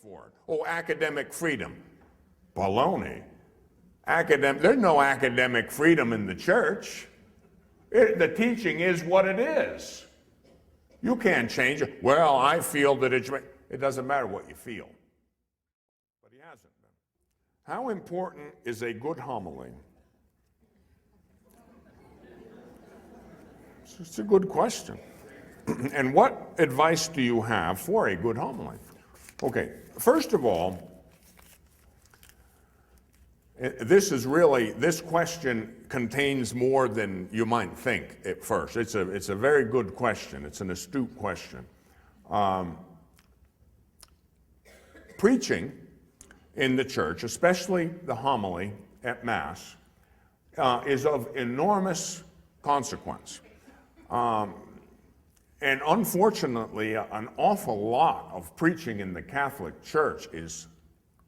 for it. Oh, academic freedom. Baloney. There's no academic freedom in the church. The teaching is what it is. You can't change it. Well, I feel that it doesn't matter what you feel. But he hasn't been. How important is a good homily? It's a good question. And what advice do you have for a good homily? Okay, first of all, this question contains more than you might think at first. It's a very good question. It's an astute question. Preaching in the church, especially the homily at Mass, is of enormous consequence. And unfortunately, an awful lot of preaching in the Catholic Church is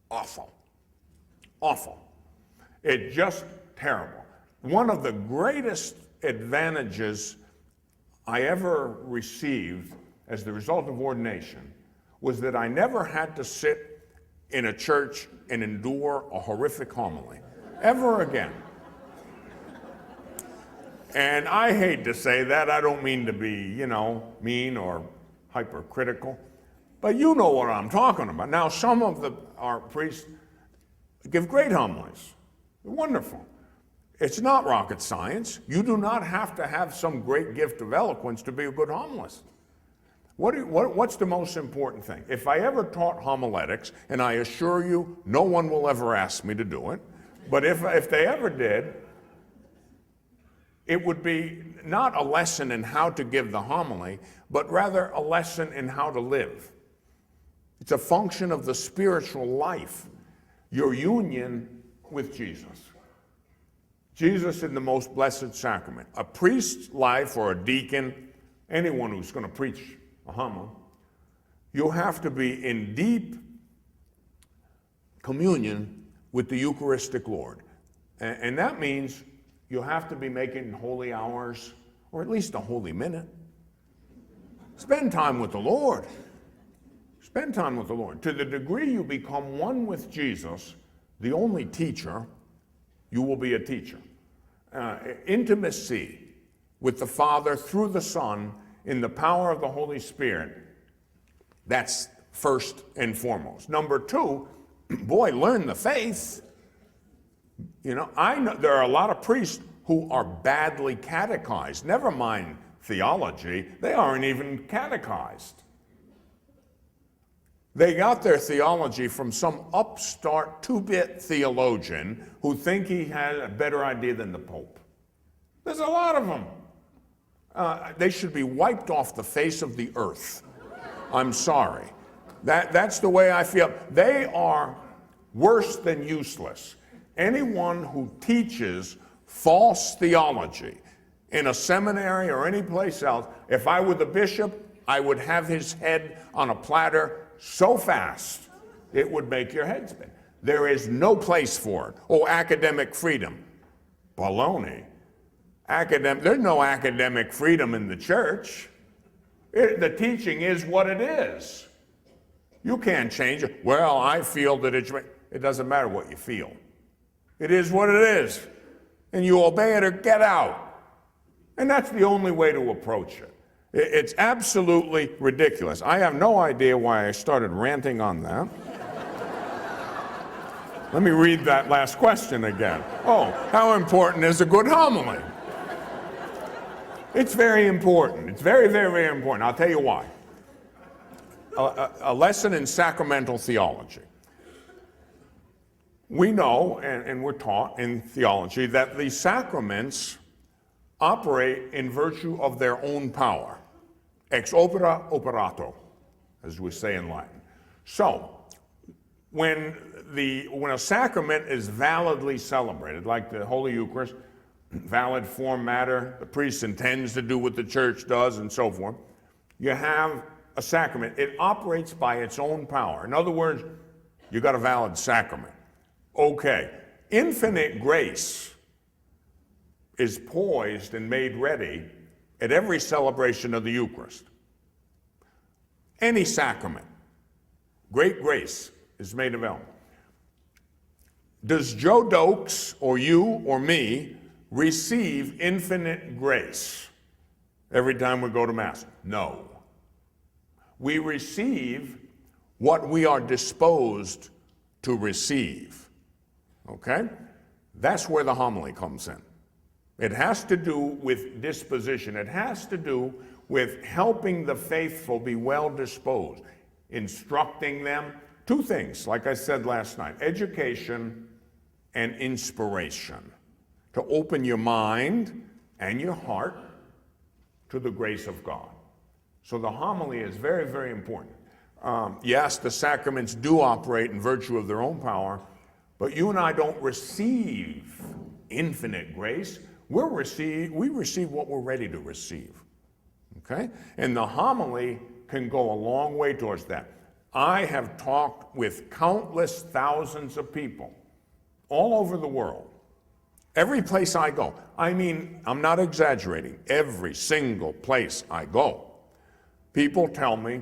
awful. Awful. It's just terrible. One of the greatest advantages I ever received as the result of ordination was that I never had to sit in a church and endure a horrific homily, ever again. And I hate to say that. I don't mean to be, mean or hypercritical, but you know what I'm talking about. Now, some of our priests give great homilies. They're wonderful. It's not rocket science. You do not have to have some great gift of eloquence to be a good homilist. What's the most important thing? If I ever taught homiletics, and I assure you no one will ever ask me to do it, but if they ever did, it would be not a lesson in how to give the homily, but rather a lesson in how to live. It's a function of the spiritual life, your union with Jesus. Jesus in the most blessed sacrament. A priest's life, or a deacon, anyone who's going to preach a homily, you have to be in deep communion with the Eucharistic Lord. And that means you have to be making holy hours, or at least a holy minute. Spend time with the Lord. Spend time with the Lord. To the degree you become one with Jesus, the only teacher, you will be a teacher. Intimacy with the Father through the Son in the power of the Holy Spirit, that's first and foremost. Number two, boy, learn the faith. I know there are a lot of priests who are badly catechized. Never mind theology, they aren't even catechized. They got their theology from some upstart two-bit theologian who think he had a better idea than the Pope. There's a lot of them. They should be wiped off the face of the earth. I'm sorry. That's the way I feel. They are worse than useless. Anyone who teaches false theology in a seminary or any place else, if I were the bishop, I would have his head on a platter so fast it would make your head spin. There is no place for it. Oh, academic freedom. Baloney. There's no academic freedom in the church. The teaching is what it is. You can't change it. Well, I feel that it doesn't matter what you feel. It is what it is. And you obey it or get out. And that's the only way to approach it. It's absolutely ridiculous. I have no idea why I started ranting on that. Let me read that last question again. Oh, how important is a good homily? It's very important. It's very, very, very important. I'll tell you why. A lesson in sacramental theology. We know, and we're taught in theology, that the sacraments operate in virtue of their own power. Ex opere operato, as we say in Latin. So, when a sacrament is validly celebrated, like the Holy Eucharist, valid form, matter, the priest intends to do what the church does, and so forth, you have a sacrament. It operates by its own power. In other words, you got a valid sacrament. Okay, infinite grace is poised and made ready at every celebration of the Eucharist. Any sacrament. Great grace is made available. Does Joe Dokes or you or me receive infinite grace every time we go to Mass? No. We receive what we are disposed to receive. Okay? That's where the homily comes in. It has to do with disposition. It has to do with helping the faithful be well disposed, instructing them. Two things, like I said last night, education and inspiration, to open your mind and your heart to the grace of God. So the homily is very, very important. Yes, the sacraments do operate in virtue of their own power, but you and I don't receive infinite grace. We receive what we're ready to receive. Okay? And the homily can go a long way towards that. I have talked with countless thousands of people all over the world. Every place I go, I mean, I'm not exaggerating, every single place I go, people tell me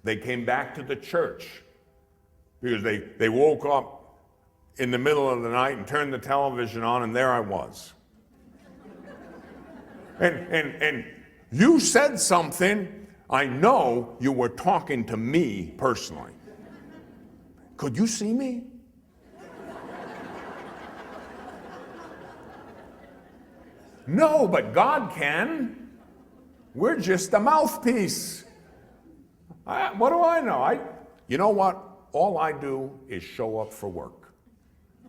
they came back to the church because they woke up in the middle of the night and turned the television on, and there I was. And you said something, I know you were talking to me personally. Could you see me? No, but God can. We're just a mouthpiece. What do I know? You know what? All I do is show up for work.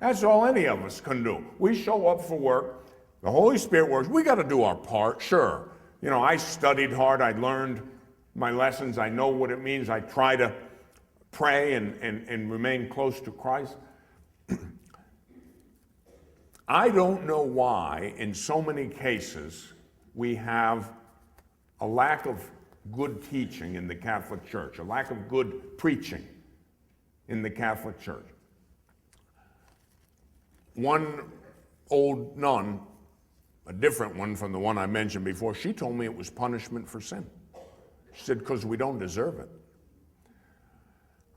That's all any of us can do. We show up for work. The Holy Spirit works. We got to do our part, sure. You know, I studied hard. I learned my lessons. I know what it means. I try to pray and remain close to Christ. I don't know why, in so many cases, we have a lack of good teaching in the Catholic Church, a lack of good preaching in the Catholic Church. One old nun, a different one from the one I mentioned before, she told me it was punishment for sin. She said, because we don't deserve it.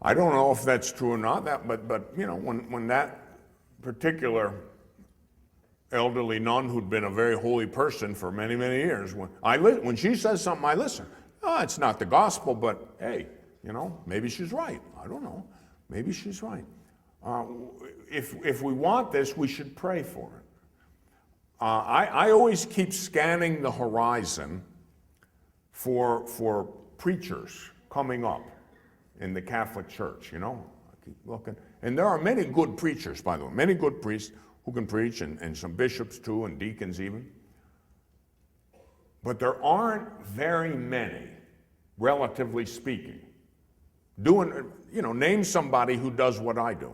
I don't know if that's true or not, but you know, when that particular elderly nun who'd been a very holy person for many, many years, when she says something, I listen. Oh, it's not the gospel, but hey, you know, maybe she's right. I don't know. Maybe she's right. If we want this, we should pray for it. I always keep scanning the horizon for preachers coming up in the Catholic Church, you know. I keep looking. And there are many good preachers, by the way, many good priests who can preach, and some bishops too, and deacons even. But there aren't very many, relatively speaking. Name somebody who does what I do.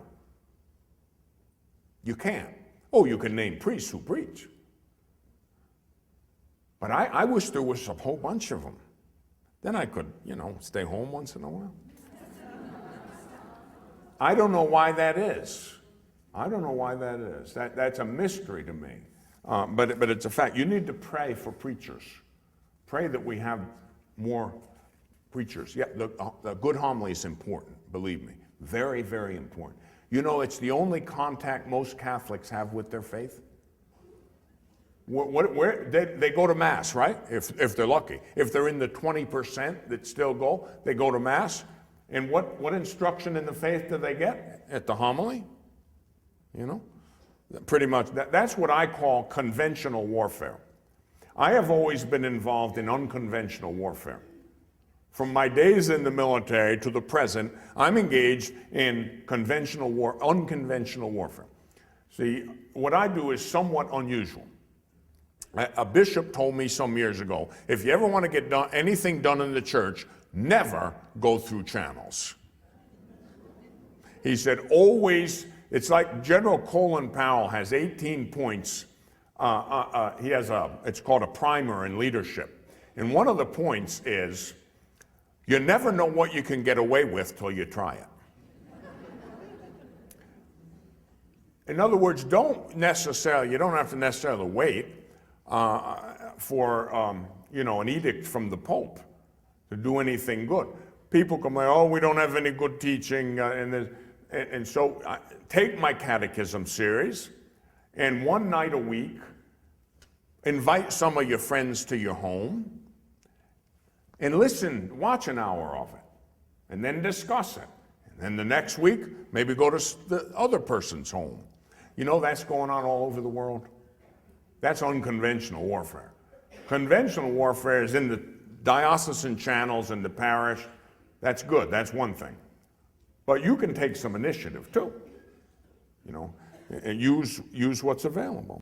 You can't. Oh, you can name priests who preach. But I wish there was a whole bunch of them. Then I could, stay home once in a while. I don't know why that is. I don't know why that is. That's a mystery to me. But it's a fact. You need to pray for preachers. Pray that we have more preachers. Yeah, the good homily is important, believe me. Very, very important. You know, it's the only contact most Catholics have with their faith. Where they go to Mass, right? If they're lucky. If they're in the 20% that still go, they go to Mass. And what instruction in the faith do they get? At the homily? You know? Pretty much. That's what I call conventional warfare. I have always been involved in unconventional warfare. From my days in the military to the present, I'm engaged in unconventional warfare. See, what I do is somewhat unusual. A bishop told me some years ago, if you ever want to get anything done in the church, never go through channels. He said, always, it's like General Colin Powell has 18 points. He has it's called a primer in leadership. And one of the points is, you never know what you can get away with till you try it. In other words, you don't have to necessarily wait for an edict from the Pope to do anything good. people come like, oh, we don't have any good teaching, and so take my catechism series, and one night a week, invite some of your friends to your home, and listen, watch an hour of it, and then discuss it. And then the next week, maybe go to the other person's home. You know, that's going on all over the world. That's unconventional warfare. Conventional warfare is in the diocesan channels in the parish. That's good, that's one thing. But you can take some initiative too, you know, and use what's available.